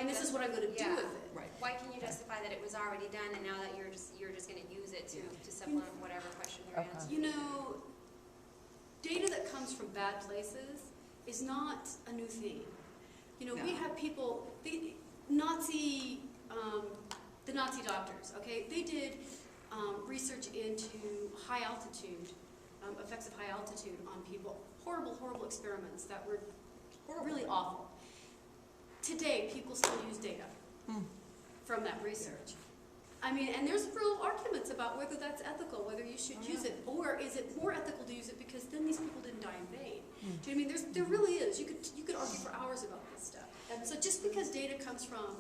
and this is what I'm going to do with it. Right. Why can you justify that it was already done and now that you're just going to use it to supplement whatever question you're answering? You know, data that comes from bad places is not a new thing. You know, we have people, the Nazi doctors, okay, they did research into high altitude, effects of high altitude on people. Horrible, horrible experiments that were really awful. Today, people still use data from that research. I mean, and there's real arguments about whether that's ethical, whether you should use it, or is it more ethical to use it because then these people didn't die in vain. Do you know what I mean? There really is. You could argue for hours about this stuff. So just because data comes from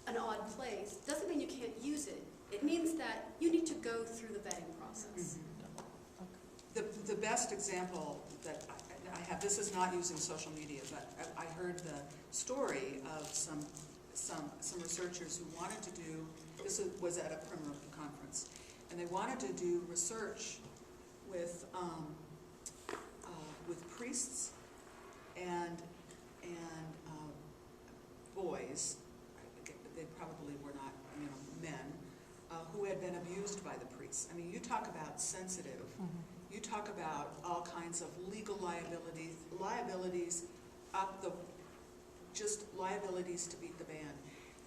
an odd place doesn't mean you can't use it. It means that you need to go through the vetting process. The best example that I have, this is not using social media, but I heard the story of some researchers who wanted to do, this was at a primer conference, and they wanted to do research with priests and boys, they probably were not, men, who had been abused by the priests. I mean, you talk about sensitive, you talk about all kinds of legal liabilities up the, just liabilities to beat the band.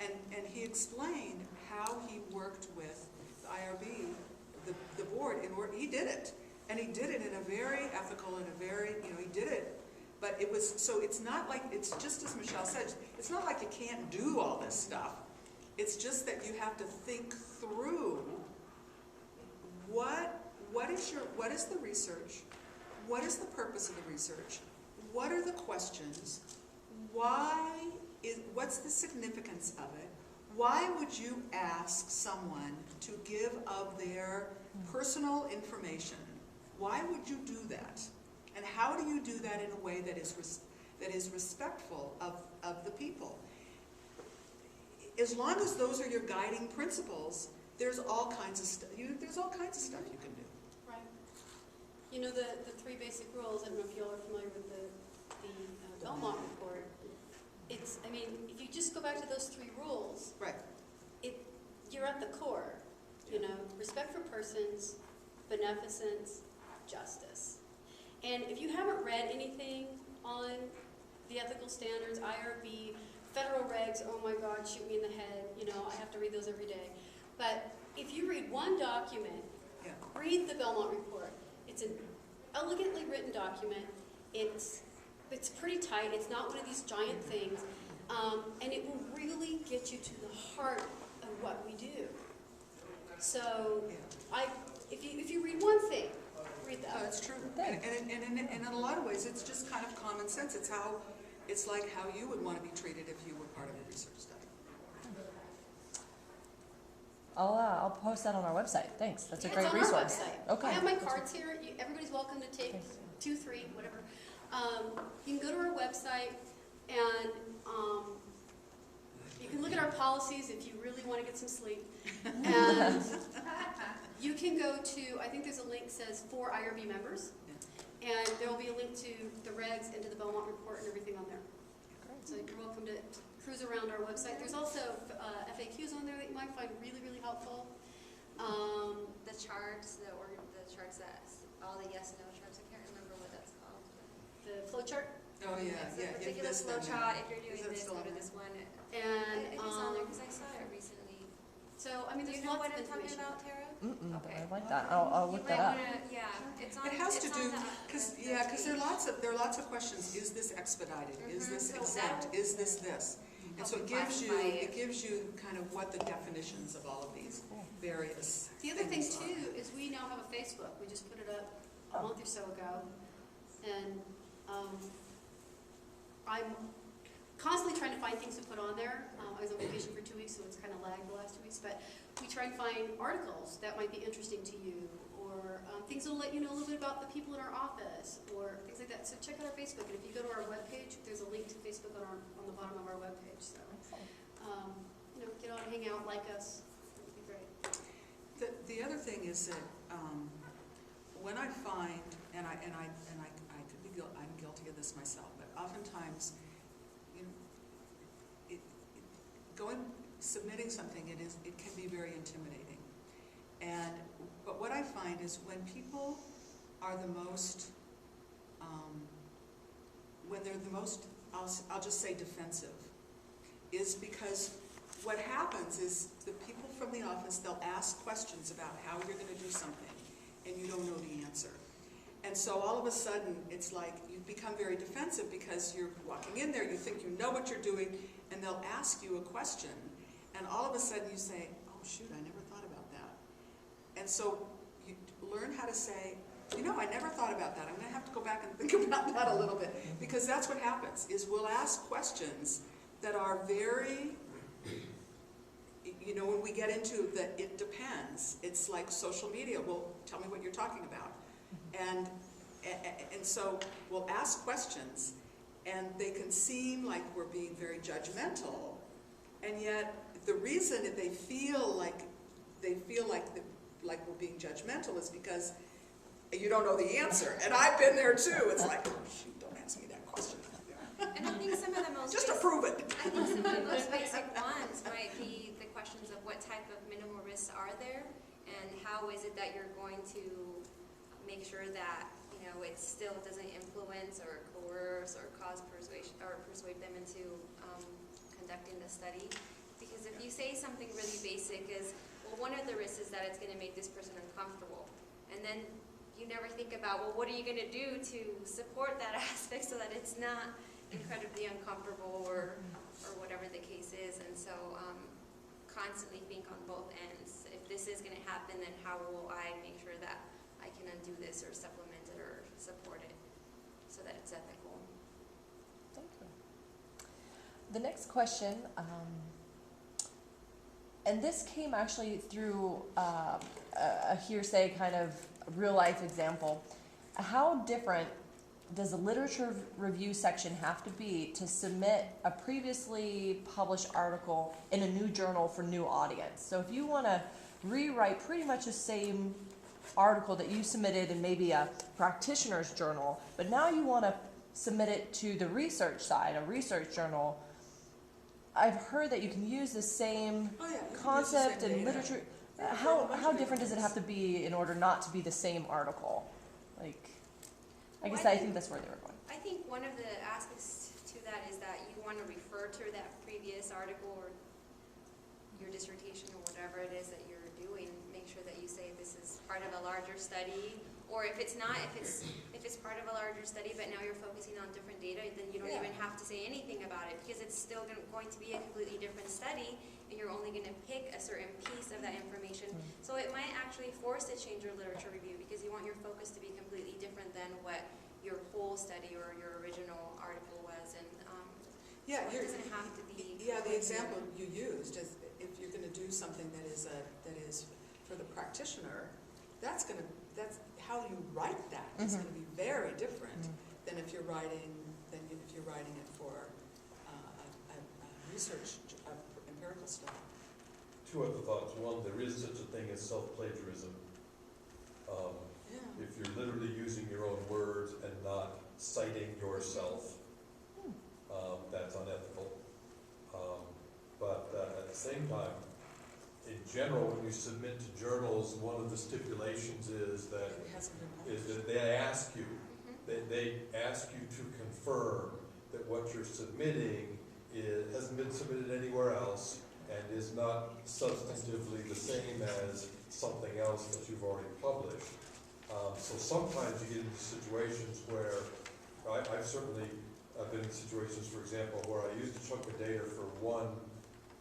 And he explained how he worked with the IRB, the board, he did it. And he did it in a very ethical and a very, he did it. But it was, so it's not like, it's just as Michelle said, it's not like you can't do all this stuff. It's just that you have to think through what is the research? What is the purpose of the research? What are the questions? What's the significance of it? Why would you ask someone to give of their personal information? Why would you do that? And how do you do that in a way that is respectful of the people? As long as those are your guiding principles, there's all kinds of stuff. There's all kinds of stuff you can do. Right. You know the three basic rules. I don't know if you all are familiar with the Belmont report. It's, I mean, if you just go back to those three rules, right? You're at the core. You know, respect for persons, beneficence, justice. And if you haven't read anything on the ethical standards, IRB, federal regs, oh my God, shoot me in the head. You know, I have to read those every day. But if you read one document, read the Belmont report. It's an elegantly written document. It's pretty tight. It's not one of these giant things. And it will really get you to the heart of what we do. So if you read one thing, read that. That's true. And in a lot of ways, it's just kind of common sense. It's like how you would want to be treated if you were part of a research study. I'll post that on our website. Thanks. That's a great it's resource. On our website. Okay. I have my cards here. Everybody's welcome to take 2, 3, whatever. You can go to our website and you can look at our policies if you really want to get some sleep. And you can go to, I think there's a link that says for IRB members. And there will be a link to the regs and to the Belmont report and everything on there. So you're welcome to cruise around our website. There's also FAQs on there that you might find really, really helpful. The charts, the charts that all the yes and no charts. I can't remember what that's called. The flow chart. Oh yeah, it's a particular flow chart. If you're doing this, go to this one. And it's on there because I saw it recently. So I mean, there's Do you know lots what of I'm talking information. about, Tara? But I like that. I'll look that up. It's on. It has to it's do on because the there are lots of questions. Is this expedited? Is this exempt? Is this this? And so it gives you kind of what the definitions of all of these various. The other thing things too is we now have a Facebook. We just put it up a month or so ago, and I'm constantly trying to find things to put on there. I was on vacation for 2 weeks, so it's kind of lagged the last 2 weeks. But we try and find articles that might be interesting to you, or things that will let you know a little bit about the people in our office, or things like that. So check out our Facebook, and if you go to our webpage, there's a link to Facebook on the bottom of our webpage. So get on, hang out, like us. That would be great. The other thing is that when I find, and I could be I'm guilty of this myself, but oftentimes, submitting something, it can be very intimidating. But what I find is when people are the most, when they're the most, I'll just say defensive, is because what happens is the people from the office, they'll ask questions about how you're going to do something, and you don't know the answer. And so all of a sudden, it's like you become very defensive because you're walking in there, you think you know what you're doing, and they'll ask you a question, and all of a sudden you say, oh shoot, I never thought about that. And so you learn how to say, you know, I never thought about that. I'm going to have to go back and think about that a little bit. Because that's what happens, is we'll ask questions that are very, you know, when we get into the it depends, it's like social media. Well, tell me what you're talking about. And so we'll ask questions, and they can seem like we're being very judgmental, and yet the reason that they feel like we're being judgmental is because you don't know the answer. And I've been there too. It's like, oh shoot, don't ask me that question. And I think some of the most Just to prove it. I think some of the most basic ones might be the questions of what type of minimal risks are there, and how is it that you're going to make sure that, you know, it still doesn't influence or coerce or cause persuasion or persuade them into conducting the study. Because if you say something really basic as, well, one of the risks is that it's going to make this person uncomfortable, and then you never think about, well, what are you going to do to support that aspect so that it's not incredibly uncomfortable or whatever the case is. And so constantly think on both ends. If this is going to happen, then how will I make sure that I can undo this or supplement it or support it so that it's ethical? Thank you. The next question, and this came actually through a hearsay kind of real life example. How different does a literature review section have to be to submit a previously published article in a new journal for new audience? So if you want to rewrite pretty much the same article that you submitted in maybe a practitioner's journal, but now you want to submit it to the research side, a research journal, I've heard that you can use the same concept and literature. How different does it have to be in order not to be the same article? Like, I guess I think that's where they were going. I think one of the aspects to that is that you want to refer to that previous article or your dissertation or whatever it is that you're doing. Make sure that you say this is part of a larger study, or if it's not, if it's part of a larger study, but now you're focusing on different data, then you don't even have to say anything about it because it's still going to be a completely different study, and you're only going to pick a certain piece of that information. So it might actually force to change your literature review because you want your focus to be completely different than what your whole study or your original article was. And so it doesn't have to be. Yeah, the example you used is if you're going to do something that is for the practitioner, that's how you write that is going to be very different than if you're writing it for a research empirical study. Two other thoughts. One, there is such a thing as self-plagiarism. If you're literally using your own words and not citing yourself, that's unethical. But at the same time, in general, when you submit to journals, one of the stipulations is that they ask you, they ask you to confirm that what you're submitting hasn't been submitted anywhere else and is not substantively the same as something else that you've already published. So sometimes you get into situations where, I've certainly been in situations, for example, where I used a chunk of data for one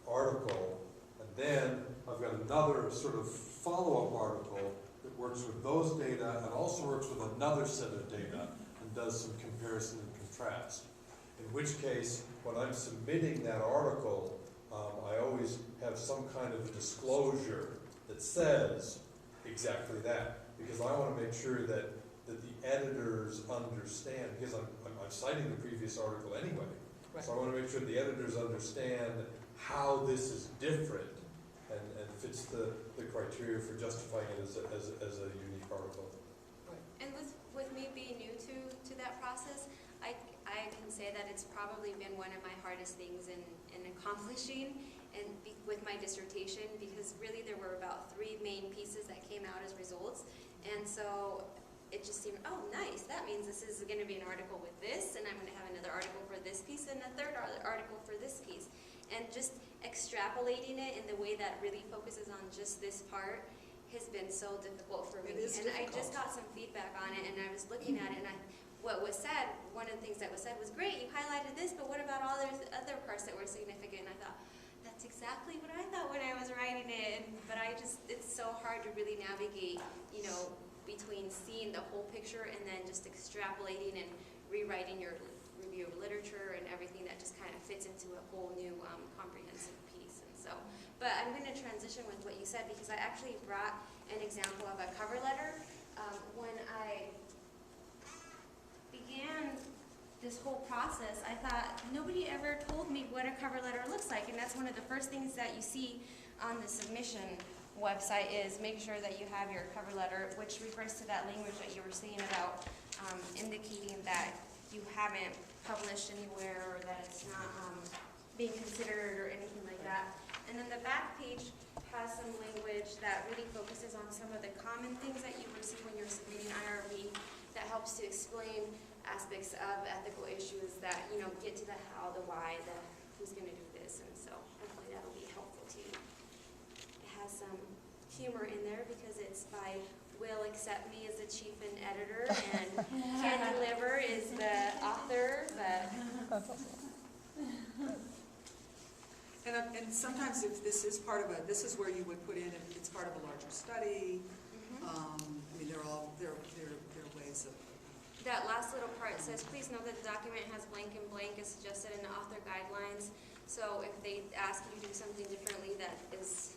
article, and then I've got another sort of follow-up article that works with those data and also works with another set of data and does some comparison and contrast. In which case, when I'm submitting that article, I always have some kind of disclosure that says exactly that, because I want to make sure that the editors understand, because I'm citing the previous article anyway, so I want to make sure the editors understand how this is different and fits the criteria for justifying it as a unique article. And with me being new to that process, I can say that it's probably been one of my hardest things in accomplishing. with my dissertation, because really there were about 3 main pieces that came out as results. And so it just seemed, oh, nice, that means this is going to be an article with this, and I'm going to have another article for this piece, and a third article for this piece. And just extrapolating it in the way that really focuses on just this part has been so difficult for me. It is and I difficult. just got some feedback on it, and I was looking at it, and what was said, one of the things that was said was, great, you highlighted this, but what about all those other parts that were significant? And I thought, that's exactly what I thought when I was writing it. But it's so hard to really navigate, between seeing the whole picture and then just extrapolating and rewriting your review of literature and everything that just kind of fits into a whole new comprehensive piece. And so, but I'm going to transition with what you said, because I actually brought an example of a cover letter. When I began this whole process, I thought, nobody ever told me what a cover letter looks like, and that's one of the first things that you see on the submission website is make sure that you have your cover letter, which refers to that language that you were saying about indicating that you haven't published anywhere or that it's not being considered or anything like that. And then the back page has some language that really focuses on some of the common things that you would see when you're submitting IRB that helps to explain aspects of ethical issues that, get to the how, the why, the who's going to do this. And so hopefully that'll be helpful to you. It has some humor in there because it's by Will Accept Me as the chief and editor, and Can Deliver is the author. But And sometimes if this is part of this is where you would put in, if it's part of a larger study. They're ways of. That last little part says, please note that the document has blank and blank as suggested in the author guidelines. So if they ask you to do something differently that is,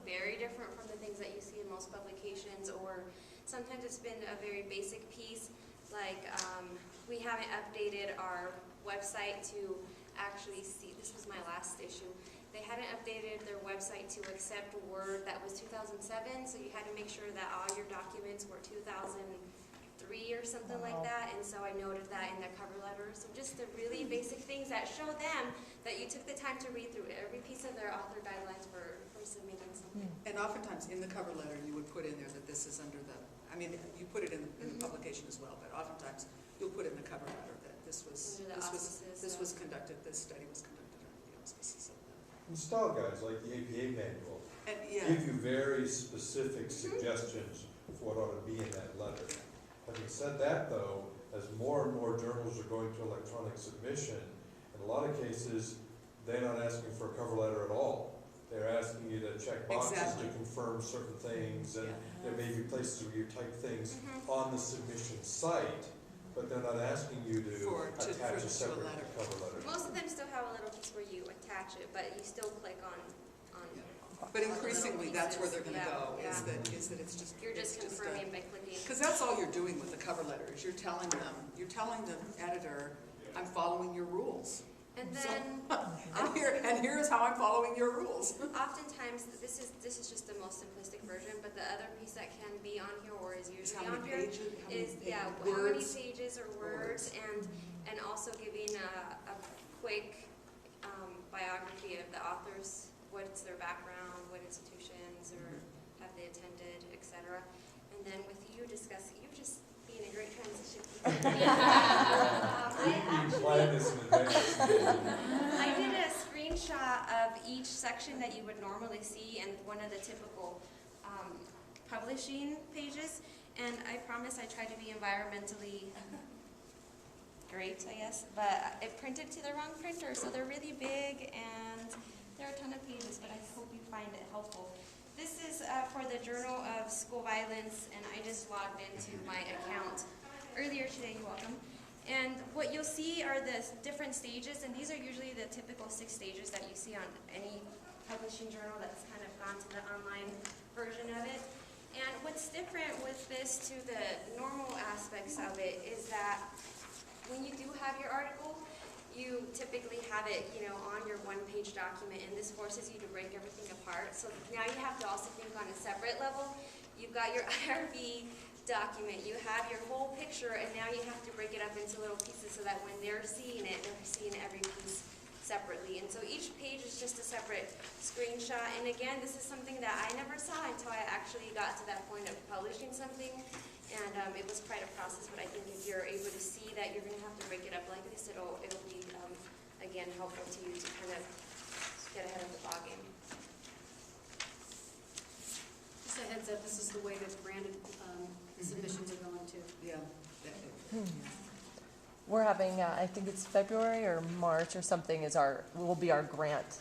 very different from the things that you see in most publications, or sometimes it's been a very basic piece, like we haven't updated our website to actually see, this was my last issue, they hadn't updated their website to accept Word that was 2007, so you had to make sure that all your documents were 2003 or something like that, and so I noted that in the cover letter. So just the really basic things that show them that you took the time to read through every piece of their author guidelines for submitting something. And oftentimes in the cover letter you would put in there that this is under the, you put it in the publication as well, but oftentimes you'll put in the cover letter that this was conducted, this study was conducted under the auspices of the. And style guides like the APA manual And give you very specific suggestions for what ought to be in that letter. Having said that, though, as more and more journals are going to electronic submission, in a lot of cases, they're not asking for a cover letter at all. They're asking you to check boxes Exactly. to confirm certain things, and Yeah. there may be places where you type things on the submission site, but they're not asking you to attach a separate letter. cover letter. Most of them still have a little piece where you attach it, but you still click on But increasingly, that's where they're going to go. Yeah. Is that it's just. You're just confirming by clicking. Because that's all you're doing with the cover letter is you're telling the editor, I'm following your rules. And So- then And here's how I'm following your rules. oftentimes, this is just the most simplistic version, but the other piece that can be on here or is Is usually how on many here pages, is, how many words. pages or words, and also giving a quick biography of the authors, what's their background, what institutions or have they attended, etc. And then with you discussing, you're just being a great transition. We planned this in advance. I did a screenshot of each section that you would normally see in one of the typical publishing pages, and I promise I tried to be environmentally great, I guess, but it printed to the wrong printer, so they're really big and there are a ton of pages, but I hope you find it helpful. This is for the Journal of School Violence, and I just logged into my account earlier today. You're welcome. And what you'll see are the different stages, and these are usually the typical 6 stages that you see on any publishing journal that's kind of gone to the online version of it. And what's different with this to the normal aspects of it is that when you do have your article, you typically have it, on your one-page document, and this forces you to break everything apart. So now you have to also think on a separate level. You've got your IRB document, you have your whole picture, and now you have to break it up into little pieces so that when they're seeing it, they're seeing every piece separately. And so each page is just a separate screenshot. And again, this is something that I never saw until I actually got to that point of publishing something. And it was quite a process, but I think if you're able to see that you're going to have to break it up like this, it'll be, again, helpful to you to kind of get ahead of the ballgame. Just a heads up, this is the way that branded submissions are going to. Yeah. We're having, I think it's February or March or something will be our grant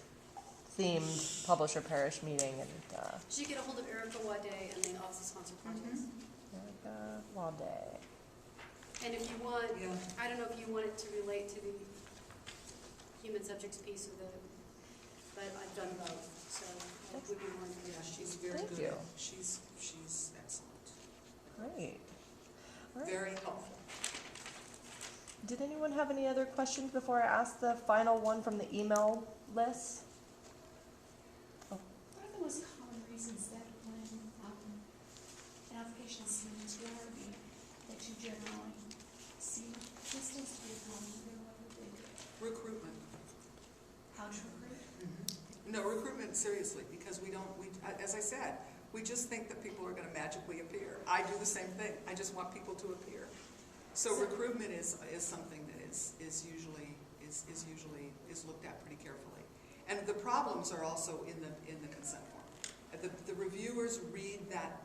themed publisher parish meeting, and So you get a hold of Erica Wade, and they also sponsor projects. Erica Wade. And if you want, Yeah. I don't know if you want it to relate to the human subjects piece of but I've done both, so I would be more than Yeah, she's very Thank good. you. She's excellent. Great. All right. Very helpful. Did anyone have any other questions before I ask the final one from the email list? What are the most common reasons that when an application is seen as rarity, that you generally see? This tends to be a common, what would they do? Recruitment. How to recruit? No, recruitment, seriously, because as I said, we just think that people are gonna magically appear. I do the same thing. I just want people to appear. So recruitment is something that is usually looked at pretty carefully. And the problems are also in the consent form. The reviewers read that,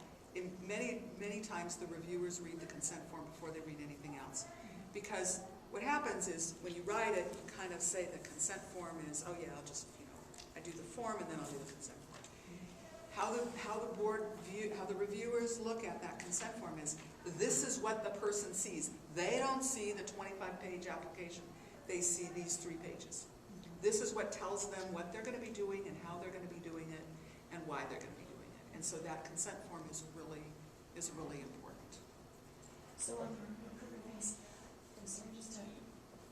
many times the reviewers read the consent form before they read anything else. Because what happens is, when you write it, you kind of say the consent form is, oh yeah, I'll just, I do the form and then I'll do the consent form. How the reviewers look at that consent form is, this is what the person sees. They don't see the 25-page application. They see these 3 pages. This is what tells them what they're going to be doing and how they're going to be doing it and why they're going to be doing it. And so that consent form is really important. So on the recruiter base, I'm sorry, just to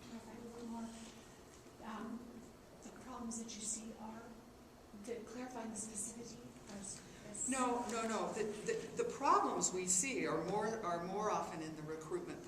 clarify a little more, the problems that you see are, clarifying the specificity or No. The problems we see are more often in the recruitment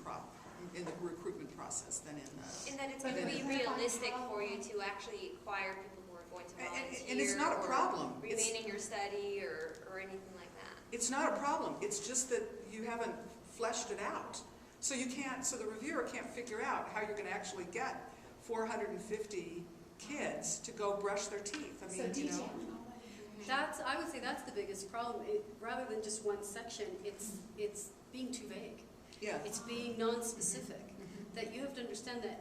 process than in the. And that it's going to be realistic for you to actually acquire people who are going to volunteer. And it's not a problem. Or remain in your study or anything like that. It's not a problem. It's just that you haven't fleshed it out. So the reviewer can't figure out how you're going to actually get 450 kids to go brush their teeth. I mean, So detailing all that. I would say that's the biggest problem. Rather than just one section, it's being too vague. Yeah. It's being non-specific. That you have to understand that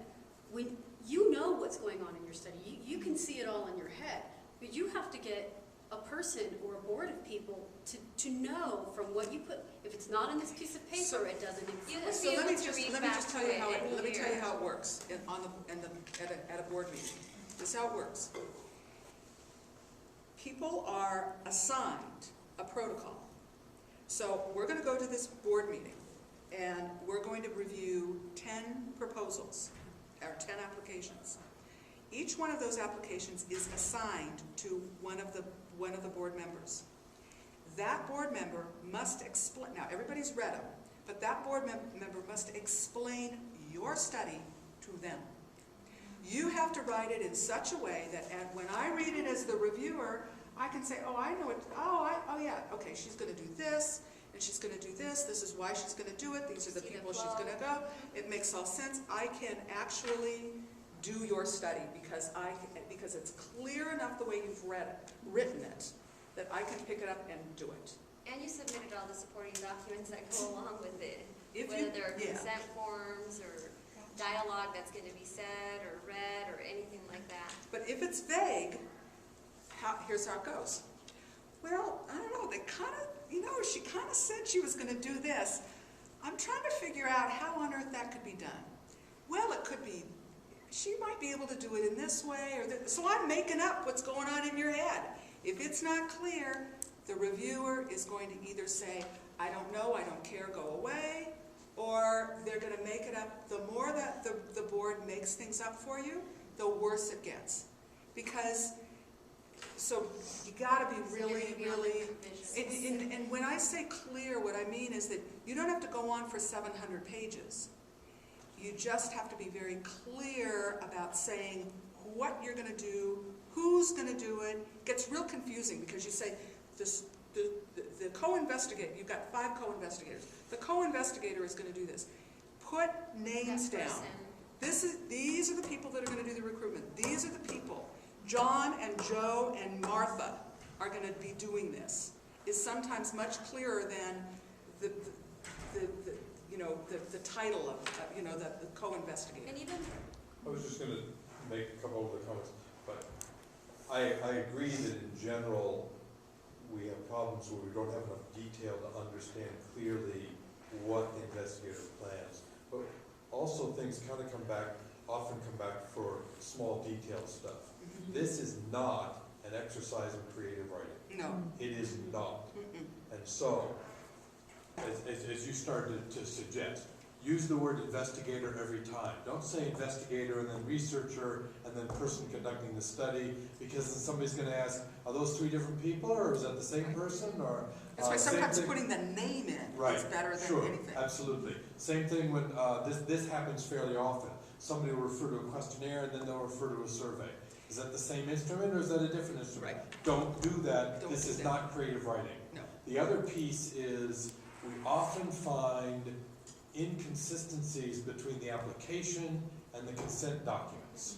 when you know what's going on in your study, you can see it all in your head, but you have to get a person or a board of people to know from what you put. If it's not in this piece of paper, So- it doesn't You would exist. be So let able me to just read let me back just to tell you it how and let me tell you hear. how it works at a board meeting. This is how it works. People are assigned a protocol. So we're going to go to this board meeting, and we're going to review 10 proposals, or 10 applications. Each one of those applications is assigned to one of the board members. That board member must explain, now everybody's read them, but that board member must explain your study to them. You have to write it in such a way that when I read it as the reviewer, I can say, oh, I know it, oh yeah, okay, she's going to do this, and she's going to do this, this is why she's going to do it, these are the See the people she's flow. going to go. It makes all sense. I can actually do your study because it's clear enough the way you've written it, that I can pick it up and do it. And you submitted all the supporting documents that go along with it. If Whether you- they're yeah. consent forms or dialogue that's going to be said or read or anything like that. But if it's vague, here's how it goes. Well, I don't know, she kind of said she was going to do this. I'm trying to figure out how on earth that could be done. Well, it could be, she might be able to do it in this way, or that. So I'm making up what's going on in your head. If it's not clear, the reviewer is going to either say, I don't know, I don't care, go away, or they're going to make it up. The more that the board makes things up for you, the worse it gets. Because, so you got to be really, and when I say clear, what I mean is that you don't have to go on for 700 pages. You just have to be very clear about saying what you're gonna do, who's gonna do it. It gets real confusing because you say, the co-investigator, you've got 5 co-investigators. The co-investigator is gonna do this. Put names That down. person. These are the people that are gonna do the recruitment. These are the people. John and Joe and Martha are gonna be doing this. Is sometimes much clearer than the title of, the co-investigator. And even, I was just gonna make a couple other comments, but I agree that in general, we have problems where we don't have enough detail to understand clearly what the investigator plans. But also things kind of often come back for small detail stuff. This is not an exercise in creative writing. No. It is not. Mm-mm. And so, as you started to suggest, use the word investigator every time. Don't say investigator and then researcher and then person conducting the study, because then somebody's going to ask, are those 3 different people, or is that the same person? Or That's why same sometimes thing- putting the name in Right, is better than sure, anything. absolutely. Same thing when this happens fairly often. Somebody will refer to a questionnaire and then they'll refer to a survey. Is that the same instrument or is that a different instrument? Right. Don't do that. Don't This do is that. not creative writing. No. The other piece is we often find inconsistencies between the application and the consent documents.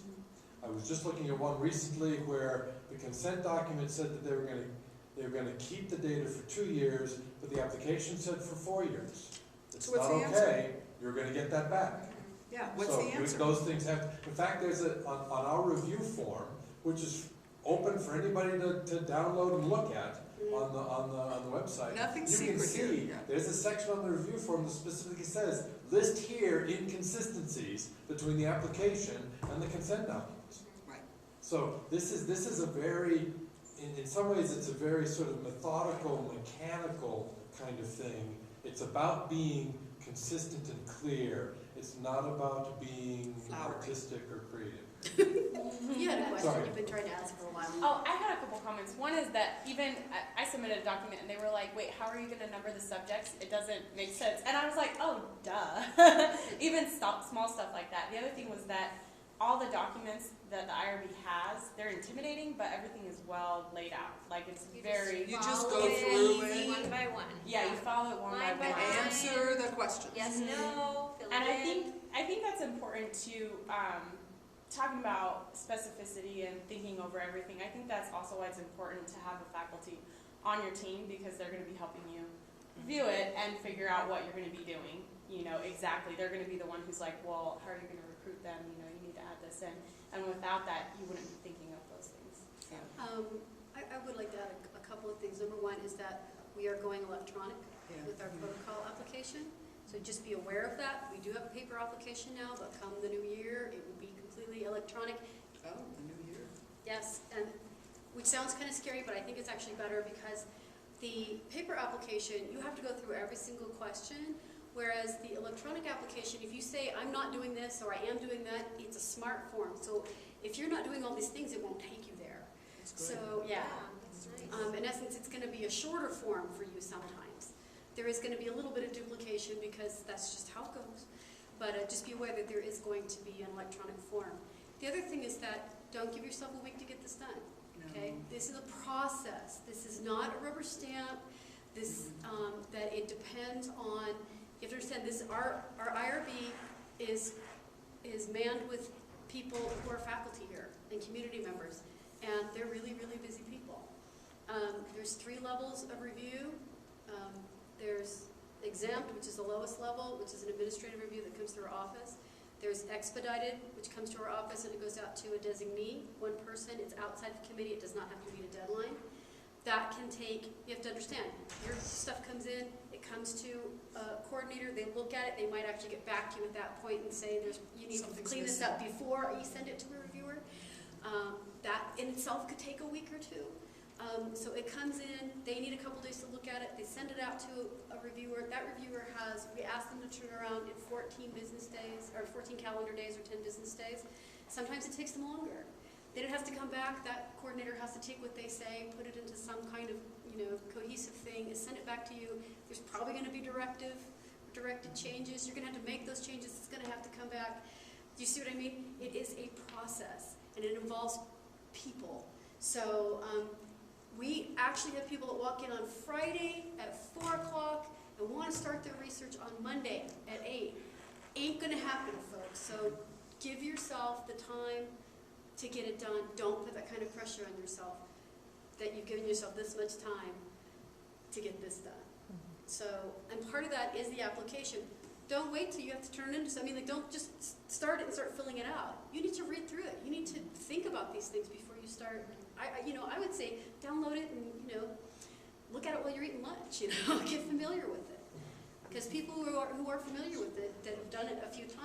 I was just looking at one recently where the consent document said that they were going to keep the data for 2 years, but the application said for 4 years. It's So what's not the answer? okay. You're going to get that back. Yeah, what's So the answer? those things have, in fact, there's on our review form, which is open for anybody to download and look at on the website. Nothing's You can secret here, see, yeah. there's a section on the review form that specifically says, list here inconsistencies between the application and the consent documents. Right. So this is a very, in some ways, it's a very sort of methodical, mechanical kind of thing. It's about being consistent and clear. It's not about being Flowery. artistic or creative. You had a question Sorry. you've been trying to ask for a while. Oh, I had a couple comments. One is that even I submitted a document and they were like, wait, how are you going to number the subjects? It doesn't make sense. And I was like, oh, duh. Even small stuff like that. The other thing was that all the documents that the IRB has, they're intimidating, but everything is well laid out. Like it's very, You just follow go it through easy, it. one by one. yeah, you follow it one by Line by one. line. Answer the questions. Yes, no, fill And it in. I think that's important to talking about specificity and thinking over everything. I think that's also why it's important to have a faculty on your team, because they're going to be helping you review it and figure out what you're going to be doing. You know, exactly. They're going to be the one who's like, well, how are you going to recruit them? You know, you need to add this in. And without that, you wouldn't be thinking of those things. So. I would like to add a couple of things. Number one is that we are going electronic Yeah. with our protocol application. So just be aware of that. We do have a paper application now, but come the new year, it will be completely electronic. Oh, the new year. Yes, and which sounds kind of scary, but I think it's actually better because the paper application, you have to go through every single question, whereas the electronic application, if you say, I'm not doing this or I am doing that, it's a smart form. So if you're not doing all these things, it won't take you there. That's good. So, yeah. That's nice. In essence, it's going to be a shorter form for you sometimes. There is going to be a little bit of duplication because that's just how it goes. But just be aware that there is going to be an electronic form. The other thing is that don't give yourself a week to get this done. Okay? No. This is a process. This is not a rubber stamp. This that it depends on. You have to understand this. Our IRB is manned with people who are faculty here and community members, and they're really busy people. There's 3 levels of review. There's exempt, which is the lowest level, which is an administrative review that comes through our office. There's expedited, which comes to our office and it goes out to a designee, one person. It's outside the committee. It does not have to meet a deadline. That can take, you have to understand, your stuff comes in, it comes to a coordinator, they look at it, they might actually get back to you at that point and say, you need to Something's clean this missing. up before you send it to a reviewer. That in itself could take a week or 2. So it comes in, they need a couple days to look at it, they send it out to a reviewer. That reviewer we ask them to turn around in 14 business days, or 14 calendar days, or 10 business days. Sometimes it takes them longer. Then it has to come back, that coordinator has to take what they say, put it into some kind of, cohesive thing, and send it back to you. There's probably gonna be directed changes. You're gonna have to make those changes, it's gonna have to come back. Do you see what I mean? It is a process. and it involves people. So we actually have people that walk in on Friday at 4 o'clock and want to start their research on Monday at 8. Ain't gonna happen, folks. So give yourself the time to get it done. Don't put that kind of pressure on yourself, that you've given yourself this much time to get this done. So, and part of that is the application. Don't wait till you have to turn it into something. Like, don't just start it and start filling it out. You need to read through it. You need to think about these things before you start. I would say download it and, look at it while you're eating lunch, get familiar with it. Because people who are familiar with it, that have done it a few times,